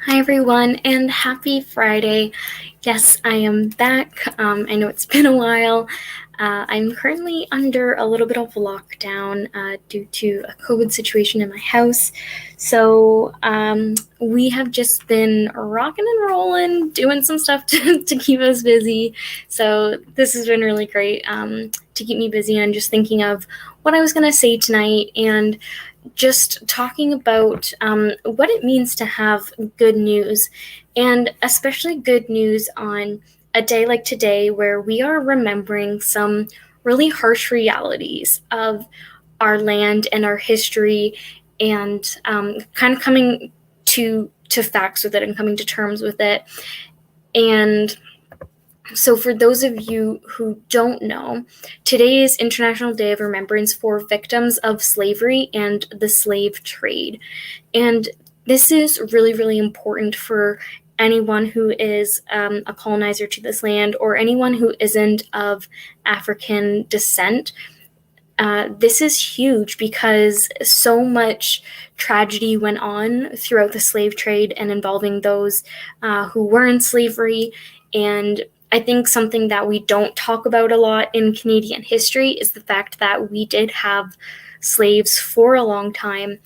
Hi, everyone, and happy Friday. Yes, I am back. I know it's been a while. I'm currently under a little bit of lockdown due to a COVID situation in my house. So we have just been rocking and rolling, doing some stuff to keep us busy. So this has been really great to keep me busy and just thinking of what I was going to say tonight and just talking about what it means to have good news, and especially good news on a day like today where we are remembering some really harsh realities of our land and our history, and kind of coming to facts with it and coming to terms with it. And so, for those of you who don't know, today is International Day of Remembrance for victims of slavery and the slave trade. And this is really, really important for anyone who is a colonizer to this land, or anyone who isn't of African descent. This is huge because so much tragedy went on throughout the slave trade and involving those who were in slavery. And I think something that we don't talk about a lot in Canadian history is the fact that we did have slaves for a long time.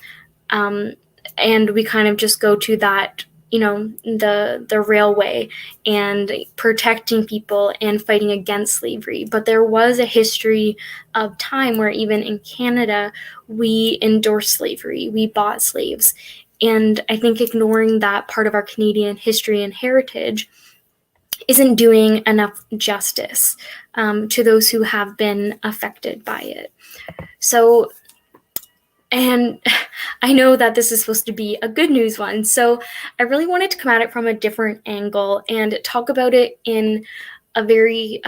And we kind of just go to that, the railway and protecting people and fighting against slavery. But there was a history of time where even in Canada we endorsed slavery, we bought slaves. And I think ignoring that part of our Canadian history and heritage isn't doing enough justice to those who have been affected by it. So, and I know that this is supposed to be a good news one, so I really wanted to come at it from a different angle and talk about it in a very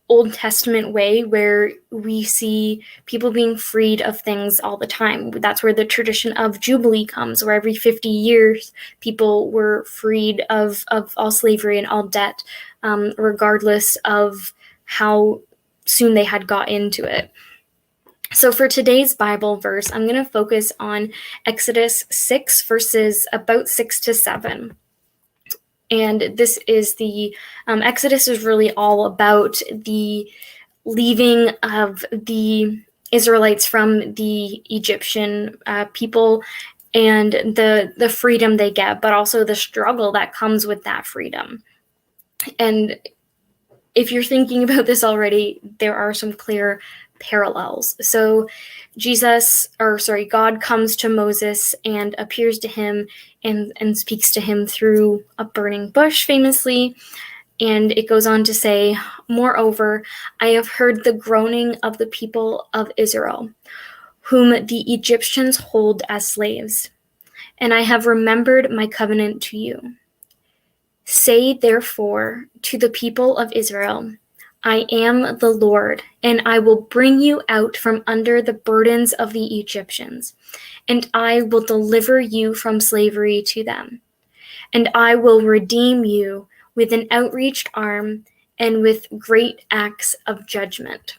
Old Testament way, where we see people being freed of things all the time. That's where the tradition of Jubilee comes, where every 50 years people were freed of all slavery and all debt, regardless of how soon they had got into it. So for today's Bible verse, I'm going to focus on Exodus 6, verses about 6 to 7. And this is the Exodus is really all about the leaving of the Israelites from the Egyptian people, and the freedom they get, but also the struggle that comes with that freedom. And if you're thinking about this already, there are some clear parallels. So God comes to Moses and appears to him and speaks to him through a burning bush, famously. And it goes on to say, "Moreover, I have heard the groaning of the people of Israel, whom the Egyptians hold as slaves, and I have remembered my covenant to you. Say therefore to the people of Israel, I am the Lord, and I will bring you out from under the burdens of the Egyptians, and I will deliver you from slavery to them. And I will redeem you with an outreached arm and with great acts of judgment."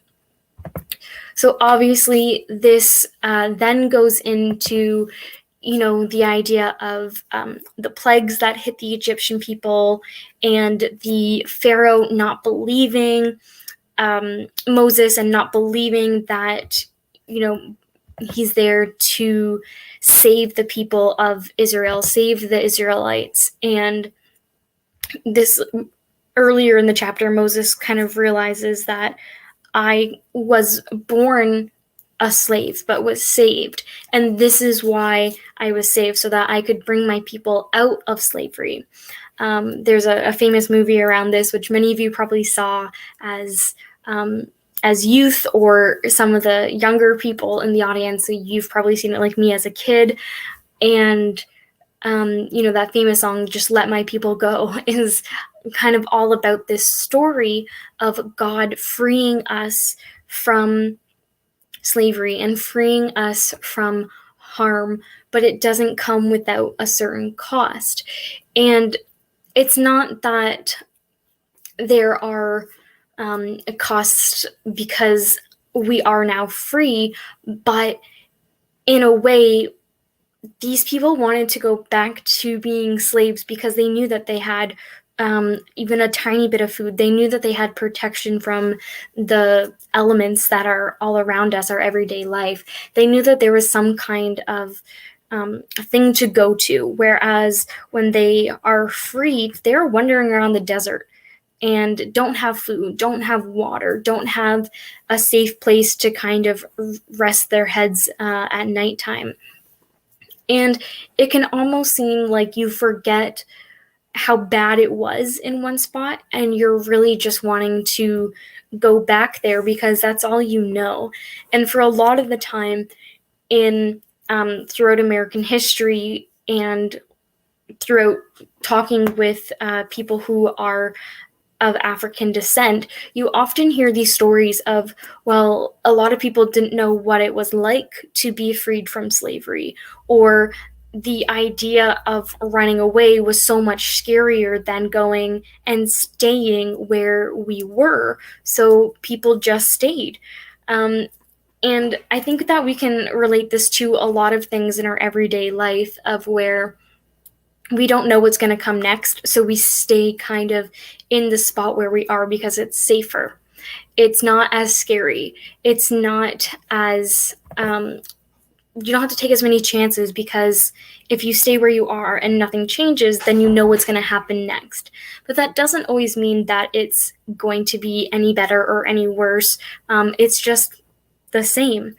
So obviously this then goes into the idea of the plagues that hit the Egyptian people, and the Pharaoh not believing Moses and not believing that he's there to save the people of Israel, save the Israelites. And this, earlier in the chapter, Moses kind of realizes that I was born a slave, but was saved. And this is why I was saved, so that I could bring my people out of slavery. There's a famous movie around this, which many of you probably saw as youth, or some of the younger people in the audience. So you've probably seen it like me as a kid. And that famous song, "Just Let My People Go," is kind of all about this story of God freeing us from slavery and freeing us from harm, but it doesn't come without a certain cost. And it's not that there are costs because we are now free, but in a way, these people wanted to go back to being slaves because they knew that they had even a tiny bit of food. They knew that they had protection from the elements that are all around us, our everyday life. They knew that there was some kind of thing to go to. Whereas when they are freed, they're wandering around the desert and don't have food, don't have water, don't have a safe place to kind of rest their heads at nighttime. And it can almost seem like you forget how bad it was in one spot, and you're really just wanting to go back there because that's all you know. And for a lot of the time in throughout American history and throughout talking with people who are of African descent, you often hear these stories of, well, a lot of people didn't know what it was like to be freed from slavery, or the idea of running away was so much scarier than going and staying where we were. So people just stayed. And I think that we can relate this to a lot of things in our everyday life, of where we don't know what's going to come next, so we stay kind of in the spot where we are because it's safer. It's not as scary. It's not as you don't have to take as many chances, because if you stay where you are and nothing changes, then you know what's going to happen next. But that doesn't always mean that it's going to be any better or any worse. It's just the same.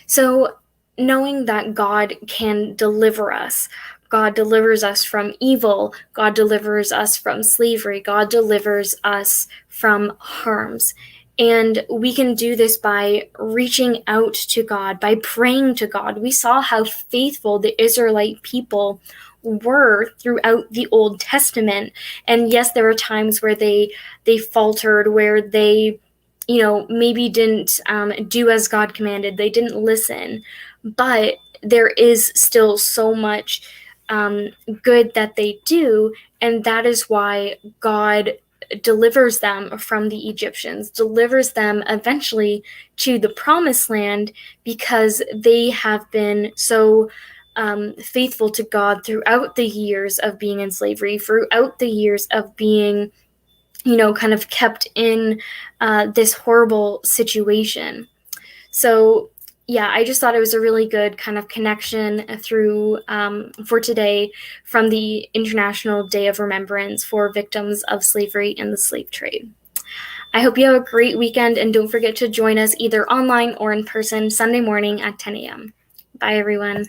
So knowing that God can deliver us, God delivers us from evil, God delivers us from slavery, God delivers us from harms. And we can do this by reaching out to God, by praying to God. We saw how faithful the Israelite people were throughout the Old Testament. And yes, there were times where they faltered, where they maybe didn't do as God commanded. They didn't listen, but there is still so much good that they do, and that is why God delivers them from the Egyptians, delivers them eventually to the promised land, because they have been so faithful to God throughout the years of being in slavery, throughout the years of being kind of kept in this horrible situation. So, yeah, I just thought it was a really good kind of connection through for today, from the International Day of Remembrance for victims of slavery and the slave trade. I hope you have a great weekend, and don't forget to join us either online or in person Sunday morning at 10 a.m. Bye, everyone.